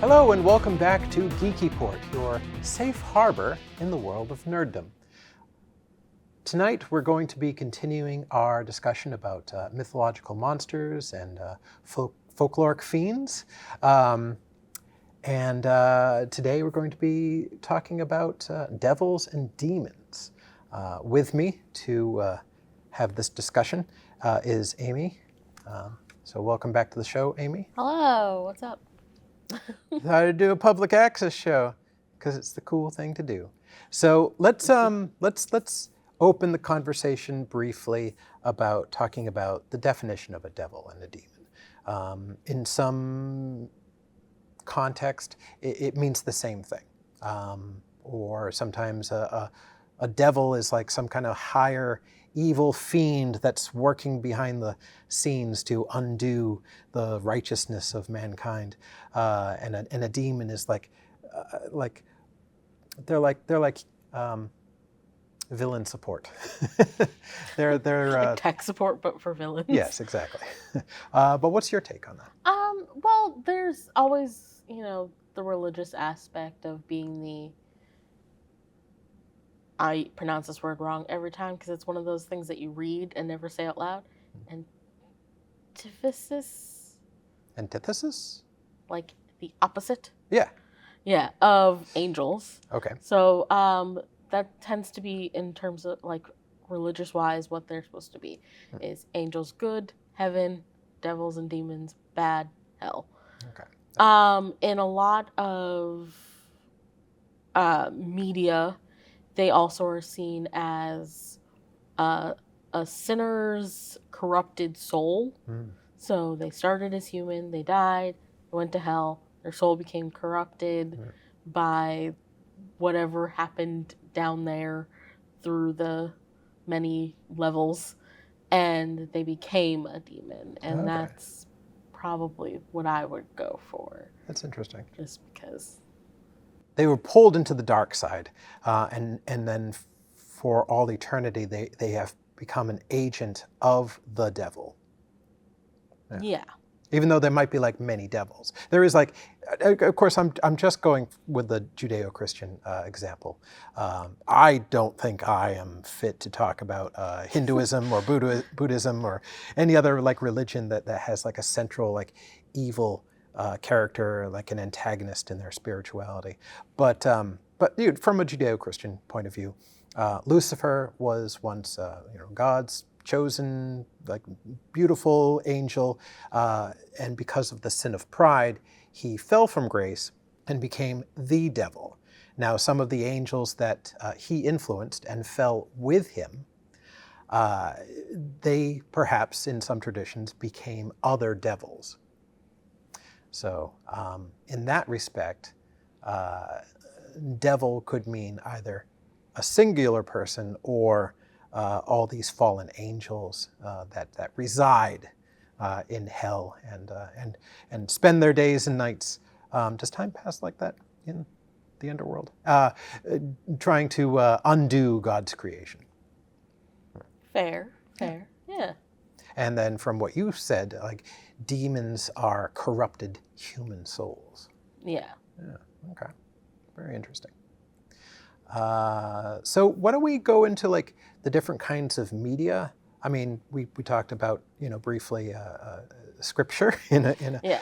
Hello and welcome back to Geeky Port, your safe harbor in the world of nerddom. Tonight we're going to be continuing our discussion about mythological monsters and folkloric fiends. Today we're going to be talking about devils and demons. With me to have this discussion is Amy. So welcome back to the show, Amy. Hello, what's up? Decided to do a public access show because it's the cool thing to do. So let's open the conversation briefly about talking about the definition of a devil and a demon. In some context, it means the same thing, or sometimes a devil is like some kind of higher evil fiend that's working behind the scenes to undo the righteousness of mankind, and a demon is like villain support. they're like tech support, but for villains. Yes, exactly. But what's your take on that? Well, there's always, the religious aspect of being I pronounce this word wrong every time because it's one of those things that you read and never say out loud. Antithesis? Like the opposite? Yeah. Yeah, of angels. Okay. So that tends to be, in terms of like religious-wise, what they're supposed to be. Is angels good, heaven, devils and demons bad, hell. Okay. In a lot of media, they also are seen as a sinner's corrupted soul. So they started as human, they died, went to hell, their soul became corrupted by whatever happened down there through the many levels, and they became a demon. And that's probably what I would go for. That's interesting. Just because they were pulled into the dark side, and then for all eternity they have become an agent of the devil. Yeah. Even though there might be like many devils, there is like, of course, I'm just going with the Judeo-Christian example. I don't think I am fit to talk about Hinduism or Buddhism or any other like religion that has like a central like evil character, like an antagonist in their spirituality. But from a Judeo-Christian point of view, Lucifer was once God's chosen, like beautiful angel, and because of the sin of pride, he fell from grace and became the devil. Now, some of the angels that he influenced and fell with him, they perhaps, in some traditions, became other devils. So, in that respect, devil could mean either a singular person or all these fallen angels that reside in hell and spend their days and nights. Does time pass like that in the underworld? Trying to undo God's creation. Fair, yeah. And then from what you said, like demons are corrupted human souls. Yeah. Okay. Very interesting. So why don't we go into like the different kinds of media? I mean, we talked about, briefly scripture in a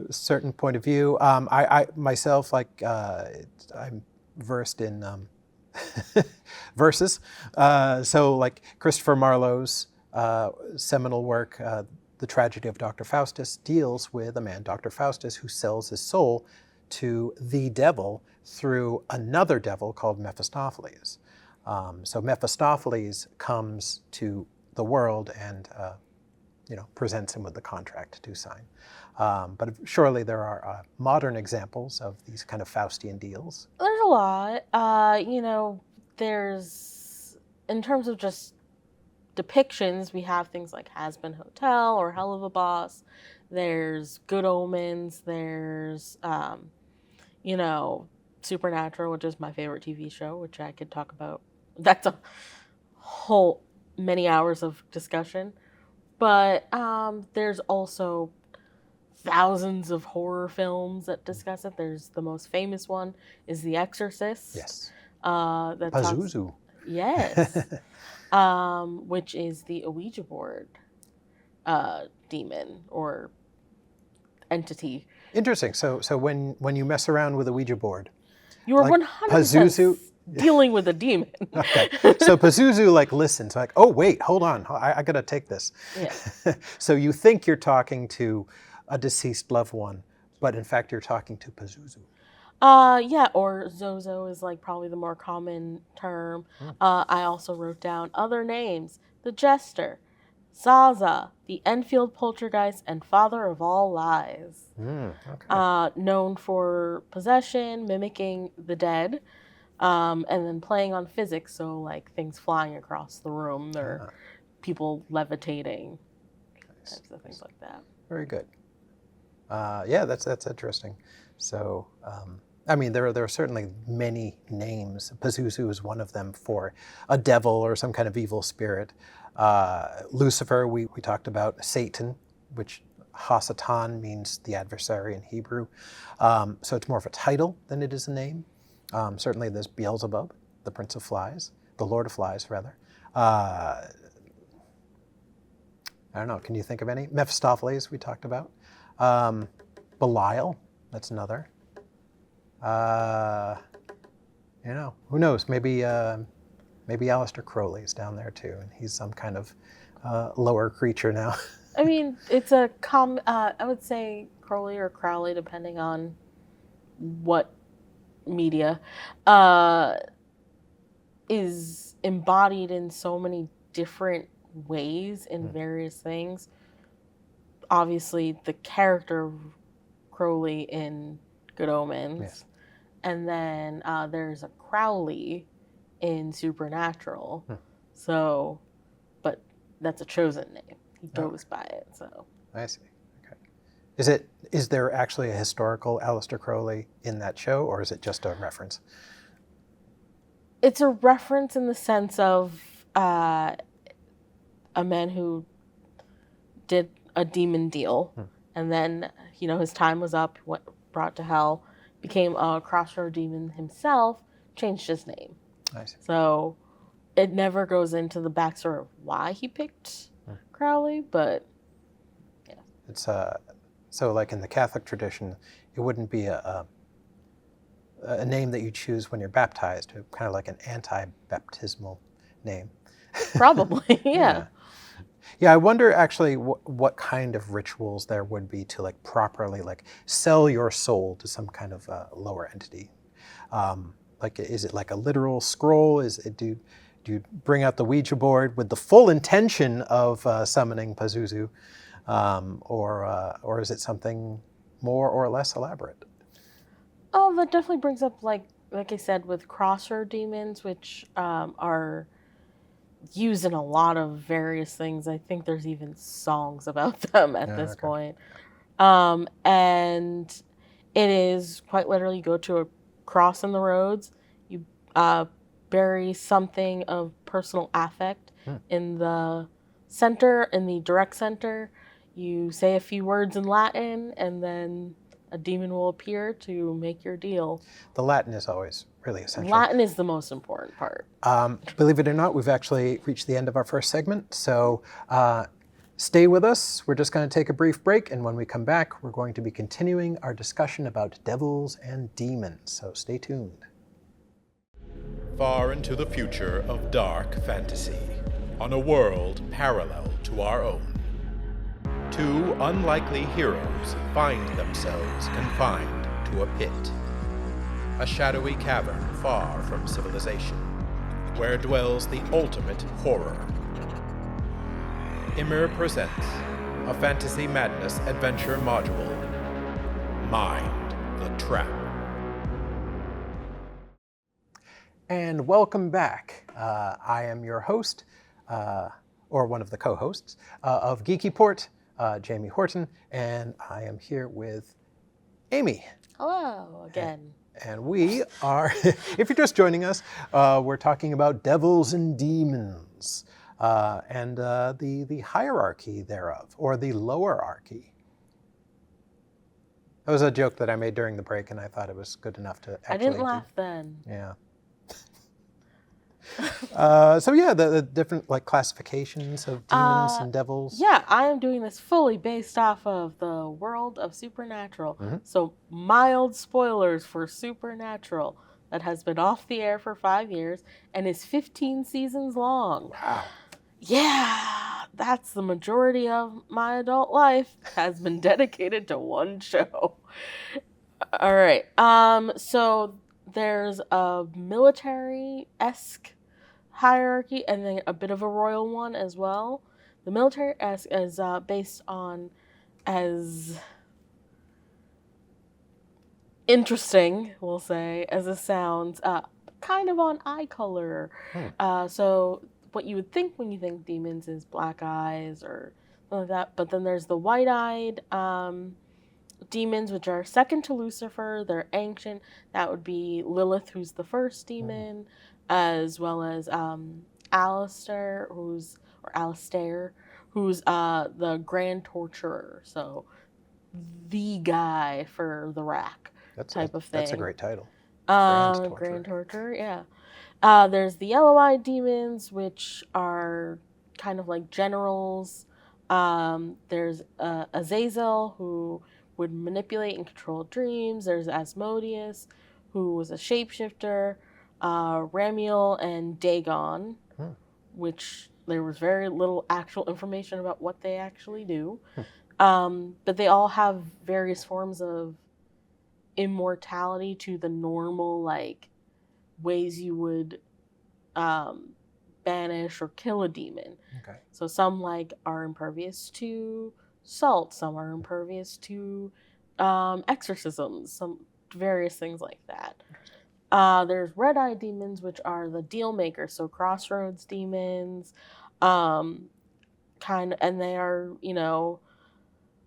certain point of view. I myself, like, I'm versed in verses. So like Christopher Marlowe's seminal work, The Tragedy of Dr. Faustus, deals with a man, Dr. Faustus, who sells his soul to the devil through another devil called Mephistopheles. So Mephistopheles comes to the world and presents him with the contract to sign. But surely there are modern examples of these kind of Faustian deals. There's a lot. There's, in terms of just depictions, we have things like Has-Been Hotel or Hell of a Boss. There's Good Omens. There's, Supernatural, which is my favorite TV show, which I could talk about. That's a whole many hours of discussion. But there's also thousands of horror films that discuss it. There's the most famous one is The Exorcist. Yes. That Pazuzu. Yes. Which is the Ouija board demon or entity. Interesting. So when you mess around with a Ouija board, you are like 100% Pazuzu dealing with a demon. Okay. So Pazuzu like listens, like, oh wait, hold on, I gotta take this. Yeah. So you think you're talking to a deceased loved one, but in fact you're talking to Pazuzu. Yeah, or Zozo is like probably the more common term. I also wrote down other names: the Jester, Zaza, the Enfield Poltergeist, and Father of All Lies. Okay. Known for possession, mimicking the dead, and then playing on physics, so like things flying across the room, or people levitating, types of things like that. Very good. Yeah, that's interesting. So, I mean, there are certainly many names. Pazuzu is one of them for a devil or some kind of evil spirit. Lucifer, we talked about. Satan, which Hasatan means the adversary in Hebrew. So it's more of a title than it is a name. Certainly there's Beelzebub, the Prince of Flies, the Lord of Flies, rather. I don't know, can you think of any? Mephistopheles, we talked about. Belial, that's another. Who knows? Maybe Aleister Crowley's down there too, and he's some kind of lower creature now. I mean, it's I would say Crowley or Crowley, depending on what media, is embodied in so many different ways in various things. Obviously, the character of Crowley in Good Omens. Yes. And then there's a Crowley in Supernatural. So, but that's a chosen name. He goes by it. So I see. Okay. Is there actually a historical Aleister Crowley in that show, or is it just a reference? It's a reference in the sense of a man who did a demon deal, and then his time was up, brought to hell, became a crossroad demon himself, changed his name. I see. So it never goes into the backstory of why he picked Crowley, but yeah. It's so like in the Catholic tradition, it wouldn't be a name that you choose when you're baptized, kind of like an anti-baptismal name. Probably, yeah. Yeah, I wonder actually what kind of rituals there would be to like properly like sell your soul to some kind of lower entity. Like, is it like a literal scroll? Do you bring out the Ouija board with the full intention of summoning Pazuzu, or is it something more or less elaborate? Oh, that definitely brings up like I said with crossroad demons, which are used in a lot of various things. I think there's even songs about them at this point. And it is quite literally, you go to a cross in the roads, you bury something of personal affect in the center, in the direct center. You say a few words in Latin, and then a demon will appear to make your deal. The Latin is always really essential. Latin is the most important part. Believe it or not, we've actually reached the end of our first segment. So stay with us. We're just going to take a brief break. And when we come back, we're going to be continuing our discussion about devils and demons. So stay tuned. Far into the future of dark fantasy, on a world parallel to our own, two unlikely heroes find themselves confined to a pit. A shadowy cavern far from civilization, where dwells the ultimate horror. Immer presents a Fantasy Madness adventure module, Mind the Trap. And welcome back. I am your host, or one of the co-hosts of Geeky Port, Jamie Horton, and I am here with Amy. Hello again. And we are, if you're just joining us, we're talking about devils and demons, and the hierarchy thereof, or the lowerarchy. That was a joke that I made during the break, and I thought it was good enough to actually I didn't laugh then. Yeah. So yeah, the different like classifications of demons and devils. Yeah, I am doing this fully based off of the world of Supernatural. So mild spoilers for Supernatural that has been off the air for 5 years and is 15 seasons long. Wow. Yeah, that's the majority of my adult life has been dedicated to one show. All right. So there's a military-esque hierarchy and then a bit of a royal one as well. The military-esque is based on as interesting, we'll say, as it sounds, kind of on eye color. So what you would think when you think demons is black eyes or something like that, but then there's the white-eyed demons, which are second to Lucifer. They're ancient. That would be Lilith, who's the first demon, as well as Alistair, who's the Grand Torturer. So the guy for the rack type of thing. That's a great title. Grand Torturer, yeah. There's the yellow-eyed demons, which are kind of like generals. There's Azazel, who would manipulate and control dreams. There's Asmodeus, who was a shapeshifter. Ramiel and Dagon, which there was very little actual information about what they actually do. But they all have various forms of immortality to the normal, like, ways you would banish or kill a demon. Okay. So some, like, are impervious to salt. Some are impervious to exorcisms. Some various things like that. There's red-eyed demons, which are the deal makers. So crossroads demons, and they are,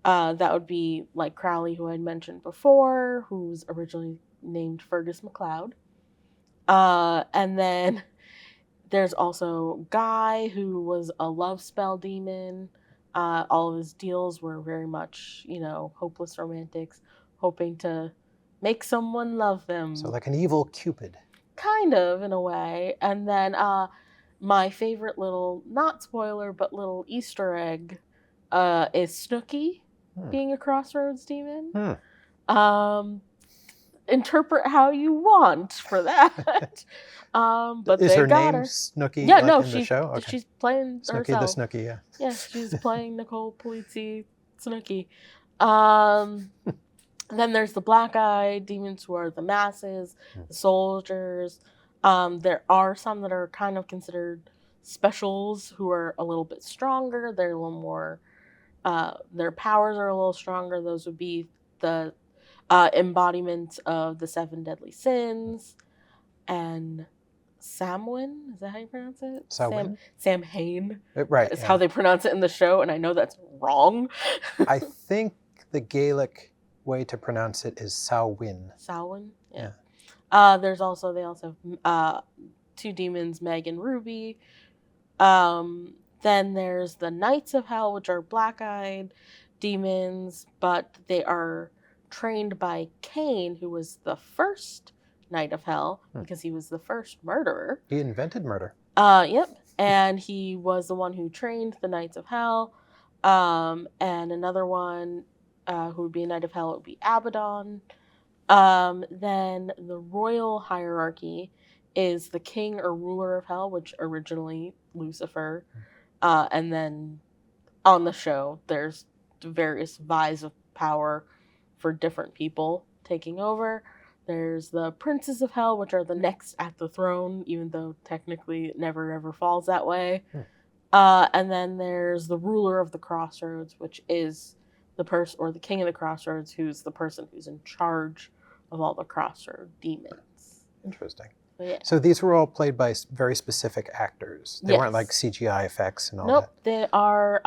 that would be like Crowley, who I'd mentioned before, who's originally named Fergus MacLeod. And then there's also Guy, who was a love spell demon. All of his deals were very much, hopeless romantics, hoping to make someone love them. So like an evil Cupid. Kind of, in a way. And then my favorite little, not spoiler, but little Easter egg is Snooky being a crossroads demon. Interpret how you want for that. But is they her got name her. Snooky? Yeah, like no, in the show? Okay. she's playing Snooky herself. the Snooky, yeah. Yeah, she's playing Nicole Polizzi Snooky. Then there's the black-eyed demons, who are the masses, the soldiers. There are some that are kind of considered specials, who are a little bit stronger. They're a little more, their powers are a little stronger. Those would be the embodiments of the 7 deadly sins. And Samhain, is that how you pronounce it? Samhain. Right. Is how they pronounce it in the show, and I know that's wrong. I think the Gaelic way to pronounce it is Samhain. Samhain, yeah. They also have 2 demons, Meg and Ruby. Then there's the Knights of Hell, which are black-eyed demons, but they are trained by Cain, who was the first Knight of Hell, because he was the first murderer. He invented murder. Yep. And he was the one who trained the Knights of Hell. And another one who would be a Knight of Hell would be Abaddon. Then the royal hierarchy is the king or ruler of hell, which originally Lucifer. And then on the show, there's various vies of power for different people taking over. There's the princes of hell, which are the next at the throne, even though technically it never ever falls that way. And then there's the ruler of the crossroads, which is the person, or the king of the crossroads, who's the person who's in charge of all the crossroad demons. Interesting. Yeah. So these were all played by very specific actors. They weren't like CGI effects and all that. Nope, they are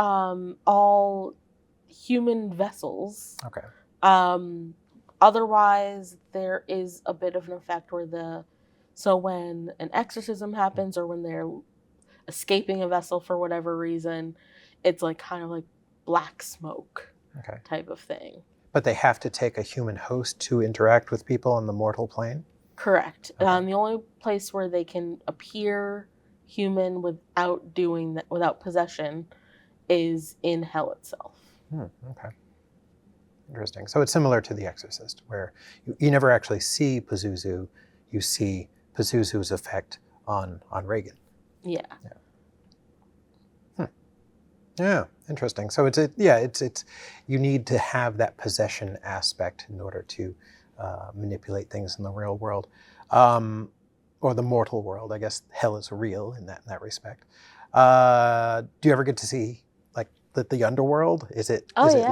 all human vessels. Okay. Otherwise, there is a bit of an effect where so when an exorcism happens, or when they're escaping a vessel for whatever reason, it's like kind of like black smoke type of thing. But they have to take a human host to interact with people on the mortal plane? Correct. Okay. The only place where they can appear human without doing that, without possession, is in hell itself. Okay. Interesting. So it's similar to The Exorcist, where you never actually see Pazuzu. You see Pazuzu's effect on Reagan. Yeah. Yeah, interesting. So it's you need to have that possession aspect in order to manipulate things in the real world, or the mortal world. I guess hell is real in that respect. Do you ever get to see like the underworld? Is it Yeah.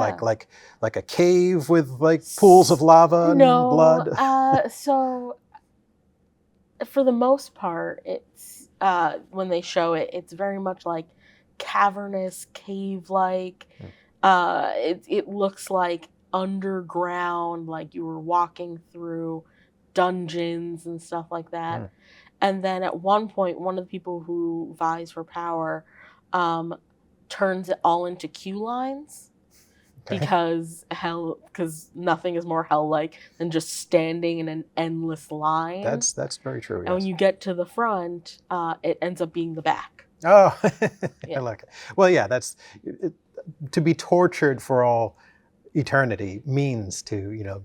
like a cave with like pools of lava and blood? So for the most part, it's when they show it, it's very much like cavernous, cave-like. It looks like underground, like you were walking through dungeons and stuff like that. And then at one point, one of the people who vies for power turns it all into queue lines. Okay. Because nothing is more hell-like than just standing in an endless line. That's very true. And Yes. when you get to the front, it ends up being the back. Oh, Yeah. I like it. Well, yeah, to be tortured for all eternity means to,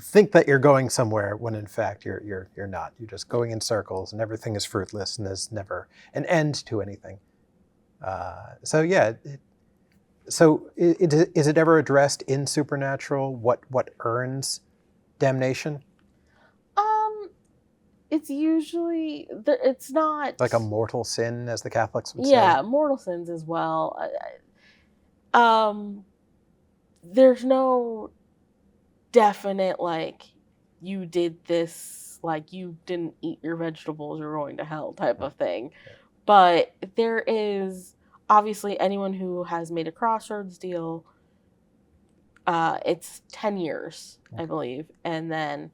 think that you're going somewhere when in fact you're not. You're just going in circles and everything is fruitless and there's never an end to anything. So yeah. So is it ever addressed in Supernatural what earns damnation? It's usually it's not Like a mortal sin, as the Catholics would say? Yeah, mortal sins as well. There's no definite like you did this, like you didn't eat your vegetables, you're going to hell type of thing. But there is obviously anyone who has made a Crossroads deal. It's 10 years, I believe, and then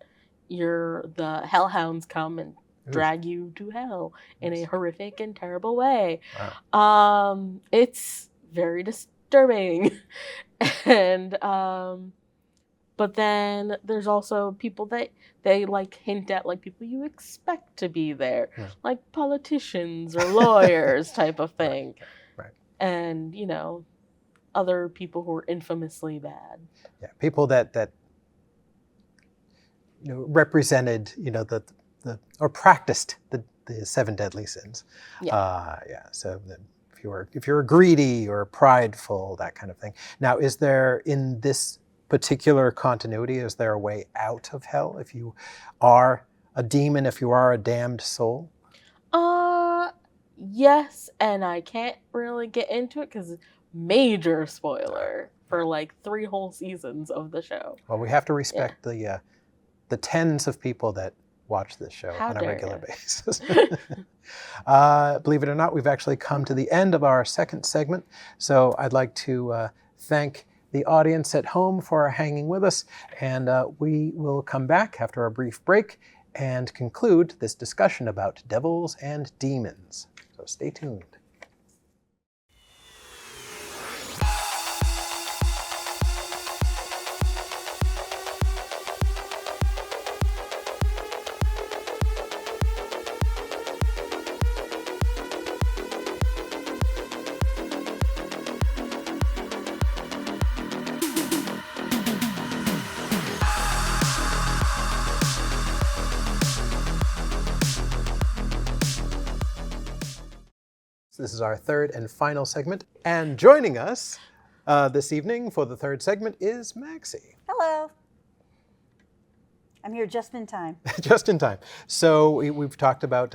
the hellhounds come and drag you to hell in a horrific and terrible way. Wow. It's very disturbing. And but then there's also people that they like hint at, like people you expect to be there, like politicians or lawyers type of thing. Right. And other people who are infamously bad. Yeah, people that represented or practiced the 7 deadly sins. Yeah. So that if you're greedy or prideful, that kind of thing. Now, is there in this particular continuity, is there a way out of hell if you are a demon, if you are a damned soul? Yes, and I can't really get into it because major spoiler for like 3 whole seasons of the show. Well, we have to respect the tens of people that watch this show on a regular basis. Believe it or not, we've actually come to the end of our second segment. So I'd like to thank the audience at home for hanging with us. And we will come back after a brief break and conclude this discussion about devils and demons. So stay tuned. This is our third and final segment. And joining us this evening for the third segment is Maxie. Hello. I'm here just in time. Just in time. So we've talked about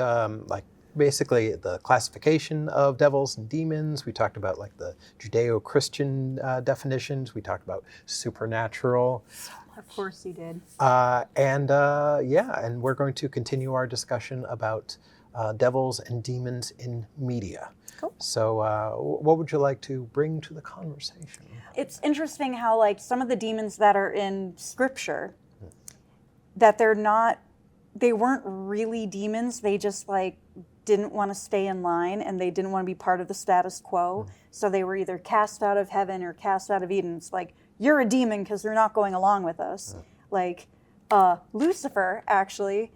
basically the classification of devils and demons. We talked about like the Judeo-Christian definitions. We talked about supernatural. Of course you did. And we're going to continue our discussion about devils and demons in media. Cool. So what would you like to bring to the conversation? It's interesting how like some of the demons that are in scripture, that they weren't really demons. They just like didn't want to stay in line and they didn't want to be part of the status quo. So they were either cast out of heaven or cast out of Eden. It's like, you're a demon because they're not going along with us. Like Lucifer, actually,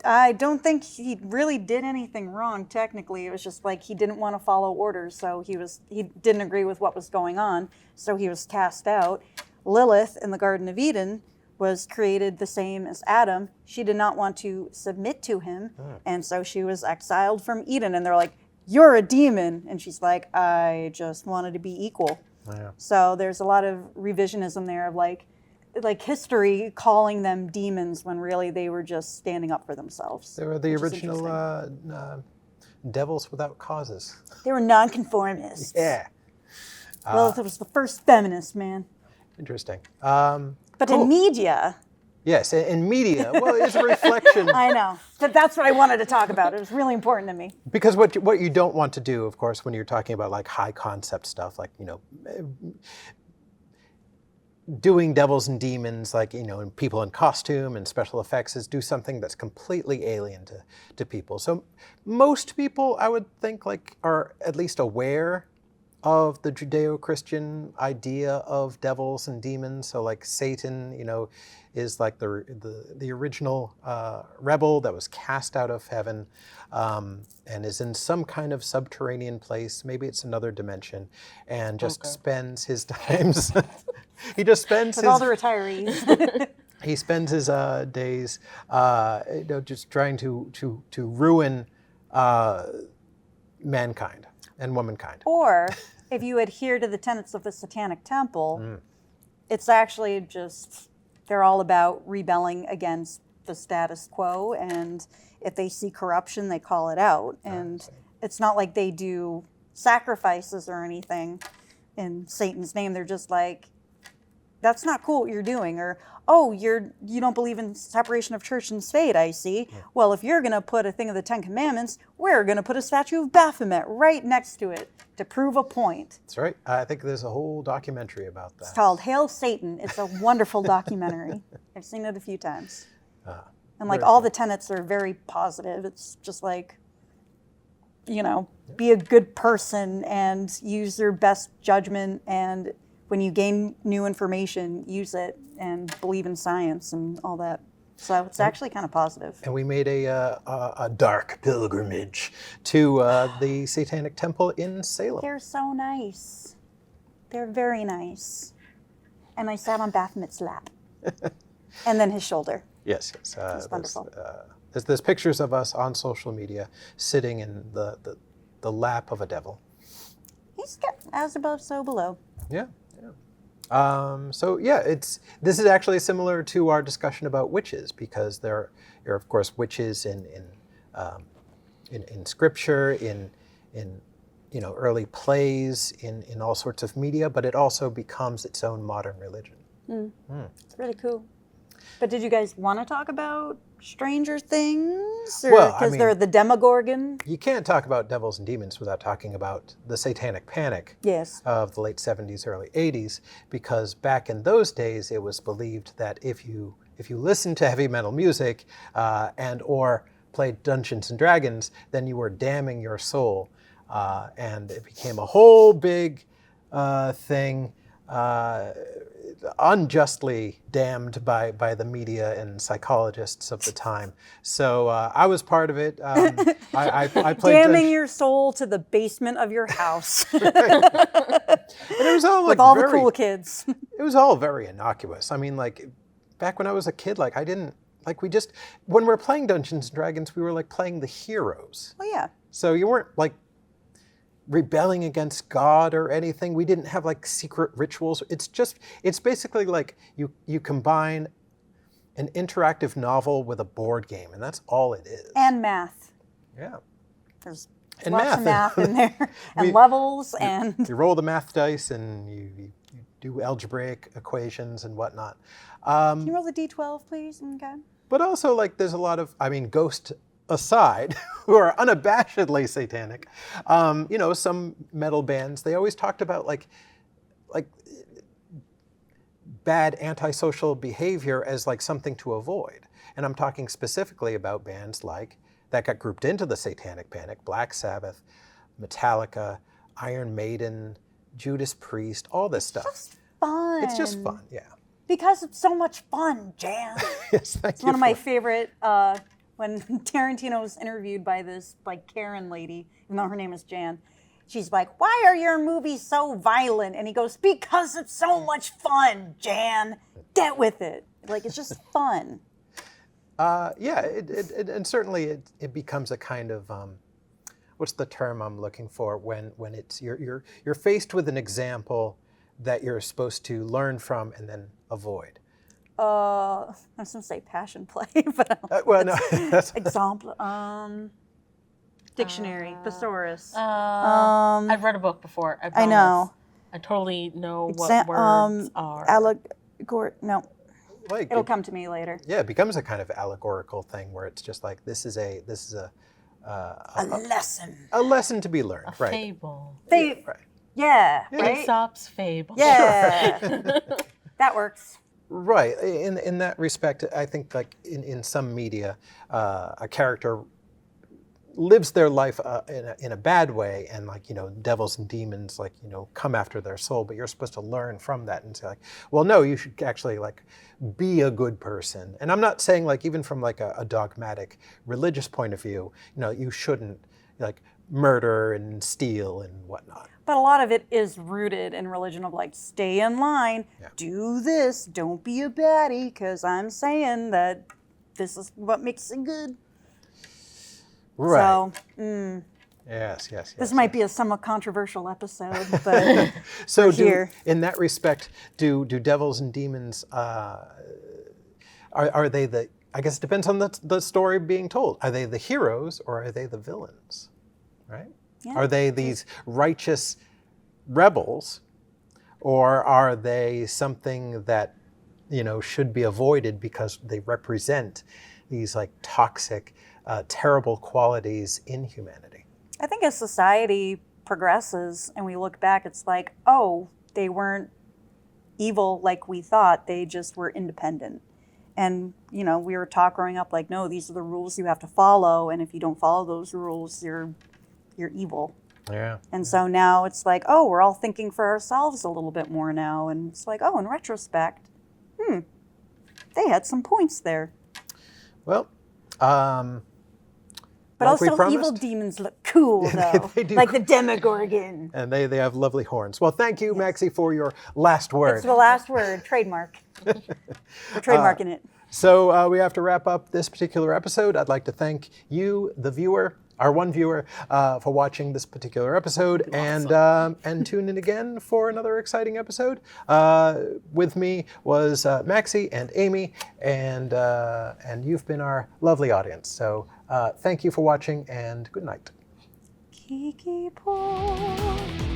I don't think he really did anything wrong technically. It was just like he didn't want to follow orders, so he didn't agree with what was going on, so he was cast out. Lilith in the Garden of Eden was created the same as Adam. She did not want to submit to him, and so she was exiled from Eden. And they're like, "You're a demon," and she's like, "I just wanted to be equal." Yeah. So there's a lot of revisionism there of like history calling them demons when really they were just standing up for themselves. They were the which is original devils without causes. They were nonconformists. Yeah. Lilith was the first feminist, man. Interesting. But Cool. in media, Yes, in media, well, it's a reflection. I know. That's what I wanted to talk about. It was really important to me. Because what you don't want to do, of course, when you're talking about like high concept stuff, like, you know, doing devils and demons, like, you know, and people in costume and special effects, is do something that's completely alien to people. So most people, I would think, like, are at least aware of the Judeo-Christian idea of devils and demons. So like Satan, you know, is like the original rebel that was cast out of heaven and is in some kind of subterranean place. Maybe it's another dimension, and just spends his times. He just spends With his, all the retirees. he spends his days, you know, just trying to ruin mankind and womankind. Or if you adhere to the tenets of the Satanic Temple, it's actually just, they're all about rebelling against the status quo, and if they see corruption, they call it out. And it's not like they do sacrifices or anything in Satan's name. They're just like, that's not cool what you're doing. Or, oh, you don't believe in separation of church and state, I see. Well, if you're going to put a thing of the Ten Commandments, we're going to put a statue of Baphomet right next to it to prove a point. That's right. I think there's a whole documentary about that. It's called Hail Satan. It's a wonderful documentary. I've seen it a few times. And like all the tenets are very positive. It's just like, you know, be a good person and use your best judgment, and when you gain new information, use it and believe in science and all that. So it's actually kind of positive. And we made a dark pilgrimage to the Satanic Temple in Salem. They're so nice. They're very nice. And I sat on Baphomet's lap. And then his shoulder. Yes. It's wonderful. There's pictures of us on social media sitting in the lap of a devil. He's got as above, so below. Yeah. So yeah, this is actually similar to our discussion about witches, because there are of course witches in scripture, in you know, early plays, in all sorts of media, but it also becomes its own modern religion. It's really cool. But did you guys want to talk about Stranger Things? Well, I because mean, they're the Demogorgon? You can't talk about devils and demons without talking about the Satanic Panic Yes. of the late 70s, early 80s, because back in those days it was believed that if you listened to heavy metal music and or played Dungeons and Dragons, then you were damning your soul. And it became a whole big thing, unjustly damned by the media and psychologists of the time. So I was part of it. I played Damning your soul to the basement of your house. and it was all like With all very, the cool kids. It was all very innocuous. I mean, like back when I was a kid, like I didn't like when we're playing Dungeons and Dragons, we were like playing the heroes. Oh yeah. So you weren't like rebelling against God or anything. We didn't have like secret rituals. It's basically like you combine an interactive novel with a board game, and that's all it is. And math. Yeah. There's And lots of math. math in there. And levels and You roll the math dice and you do algebraic equations and whatnot. can you roll the D12, please? Okay. But also, like, there's a lot of, I mean, Ghost aside, who are unabashedly satanic, you know, some metal bands, they always talked about like bad antisocial behavior as like something to avoid. And I'm talking specifically about bands like that got grouped into the Satanic Panic: Black Sabbath, Metallica, Iron Maiden, Judas Priest, all this stuff. Just fun. It's just fun, yeah. Because it's so much fun, Jan. Yes, thank It's you. one of my favorite, when Tarantino was interviewed by this like Karen lady, even though her name is Jan. She's like, "Why are your movies so violent?" And he goes, "Because it's so much fun, Jan. Get with it." Like, it's just fun. Yeah, and certainly it becomes a kind of what's the term I'm looking for when it's you're faced with an example that you're supposed to learn from and then avoid. I was gonna say passion play, but Well, no, that's example. Dictionary, thesaurus. I've read a book before. I promise. know. I totally know what words are. No, like it'll come to me later. yeah, it becomes a kind of allegorical thing where it's just like this is a A lesson. a lesson to be learned, A right? fable. Right. Yeah, right? Aesop's fable. Yeah. That works. Right. In that respect, I think like in some media, a character lives their life in a bad way, and like devils and demons like come after their soul, but you're supposed to learn from that and say like, well, no, you should actually like be a good person. And I'm not saying like even from like a dogmatic religious point of view, you shouldn't like murder and steal and whatnot. But a lot of it is rooted in religion of like, stay in line, Yeah. do this, don't be a baddie, because I'm saying that this is what makes it good. Right. So, Yes. this might be a somewhat controversial episode, but So here. in that respect, do devils and demons are they the? I guess it depends on the story being told. Are they the heroes or are they the villains? Right? Yeah. Are they these righteous rebels, or are they something that should be avoided because they represent these like toxic, terrible qualities in humanity? I think as society progresses and we look back, it's like, oh, they weren't evil like we thought. They just were independent. And, we were taught growing up like, no, these are the rules you have to follow. And if you don't follow those rules, you're evil. Yeah. And so now it's like, oh, we're all thinking for ourselves a little bit more now. And it's like, oh, in retrospect, they had some points there. Well, But like we also, promised. evil demons look cool, though. They do. Like the Demogorgon. And they have lovely horns. Well, thank you, Maxie, for your last word. It's the last word, trademark. We're trademarking it. So we have to wrap up this particular episode. I'd like to thank you, the viewer, our one viewer, for watching this particular episode, and tune in again for another exciting episode. With me was Maxie and Amy, and you've been our lovely audience. So thank you for watching, and good night. Geeky Boy.